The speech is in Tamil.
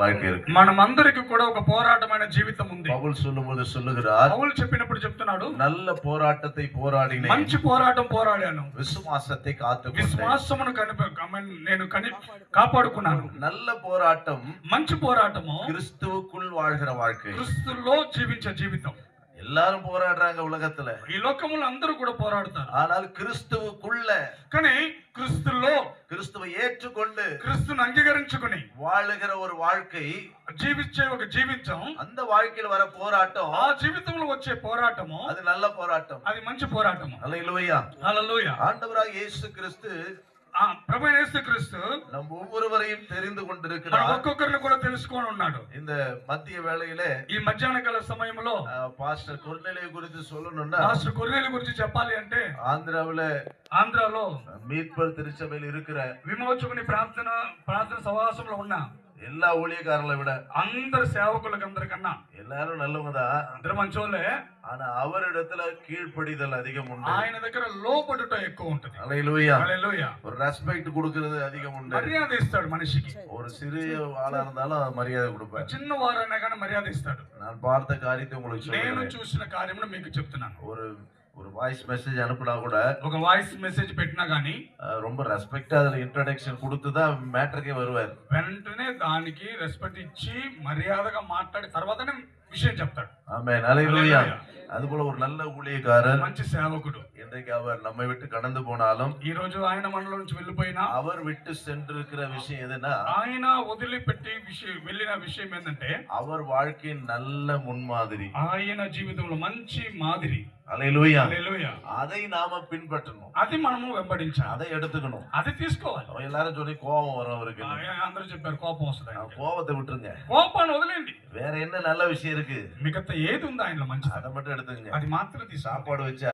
வாழ்க்கை இருக்கு. మనమందరికి కూడా ఒక పోరాటమైన జీవితం ఉంది. பவுல் சொல்லும்போது சொல்லுகிறார், పౌలు చెప్పినప్పుడు చెప్తున్నాడు, நல்ல போராட்டத்தை போராடினேன், మంచి పోరాటం పోరాడాను, விசுவாசத்தை காத்துக்கொண்டேன். విశ్వాసమును నేను కాపాడుకున్నాను. நல்ல போராட்டம் మంచి పోరాటము கிறிஸ்துவுக்குள் வாழ்கிற வாழ்க்கை. క్రీస్తులో జీవించే జీవితం. எல்லாரும் போராடுறாங்க உலகத்துல, ఈ లోకములో అందరూ కూడా పోరాడుతారు. ஆனால் கிறிஸ்துவுக்குள்ள, కానీ క్రీస్తులో, கிறிஸ்துவை ஏற்றுக்கொண்டு క్రీస్తును అంగీకరించుకుని வாழுகிற ஒரு வாழ்க்கை, జీవించే ఒక జీవితం, அந்த வாழ்க்கையில் வர போராட்டம், ఆ జీవితంలో వచ్చే పోరాటము அது நல்ல போராட்டம். అది మంచి పోరాటము. அல்லேலூயா. హల్లెలూయా. ஆண்டவராக இயேசு கிறிஸ்து ప్రభు యేసు క్రీస్తు நம் ஒவ்வொருவரையும் தெரிந்து మన கொண்டிருக்கிறார். ఒక్కొక్కరిని కూడా తెలుసుకొని ఉన్నాడు. இந்த மத்திய வேளையிலே ఈ మధ్యాహ్న కాల సమయంలో பாஸ்டர் கொர்நேலியை குறித்து சொல்லணும்னா, మాస్టర్ కొర్నేలి గురించి చెప్పాలి అంటే, ஆந்திராவுல ఆంధ్రాలో மீட்பர் திருச்சபையில் இருக்கிற విమోచకుని ప్రార్థన సహవాసంలో ఉన్న எல்லா ஊழியக்காரங்களை விட అందరు సేవకులకు అందరికన్నా எல்லாரும் நல்லவங்கதான், అందరు మంచోళ్ళే. ஆனா அவரிடத்துல கீழ்ப்படிதல் அதிகம் உண்டு. ఆయన దగ్గర లోపడుట ఎక్కువ ఉంటుంది. அல்லேலூயா. హల్లెలూయా. ஒரு ரெஸ்பெக்ட் கொடுக்கிறது அதிகம் உண்டு. మర్యాద ఇస్తాడు మనిషికి. ஒரு சிறிய ஆளா இருந்தாலும் மரியாதை கொடுப்பேன். చిన్న వారైనా కానీ మర్యాద ఇస్తాడు. நான் பார்த்த காரியத்தை உங்களுக்கு నేను சொல்றேன். చూసిన కార్యమును మీకు చెప్తున్నాను. ஒரு வாய்ஸ் மெசேஜ் அனுப்புனா கூட ఒక వాయిస్ మెసేజ్ పెట్టినా గానీ ரொம்ப ரெஸ்பெக்டா அதுல இன்ட்ரோடக்ஷன் கொடுத்துதான் மேட்டருக்கே வருவார். వెంటనే దానికి రెస్పెక్ట్ ఇచ్చి మర్యాదగా మాట్లాడి తర్వాతనే విషయం చెప్తాడు. ஆமென். அல்லேலூயா. அதுபோல ஒரு நல்ல ஊழியக்காரர், మంచి సేవకుడు, இன்றைக்கு அவர் நம்மை விட்டு கடந்து போனாலும், ఈ రోజు ఆయన మనలో నుంచి వెళ్ళిపోయినా, அவர் விட்டு சென்றிருக்கிற விஷயம் எதுனா, ఆయన వదిలిపెట్టి వెళ్ళిన విషయం ఏంటంటే, அவர் வாழ்க்கையின் நல்ல முன்மாதிரி. ఆయన జీవితంలో మంచి మాదిరి. அல்லேலூயா. హల్లెలూయా. அதை நாம பின்பற்றணும், అది మనము వెంబడించాలి, அதை எடுத்துக்கணும். అది తీసుకోవాలి. எல்லாரும் சொல்லி கோபம் வரும் அவருக்கு. అందరూ చెప్పారు కోపం వస్తుంది. கோபத்தை விட்டுருங்க, కోపాన్ని వదిలేండి. வேற என்ன நல்ல விஷயம் இருக்கு, మిగతా ఏది ఉంది ఆయనలో మంచి, அதை மட்டும் எடுத்துங்க. అది మాత్రం తీసుకో. சாப்பாடு வச்சா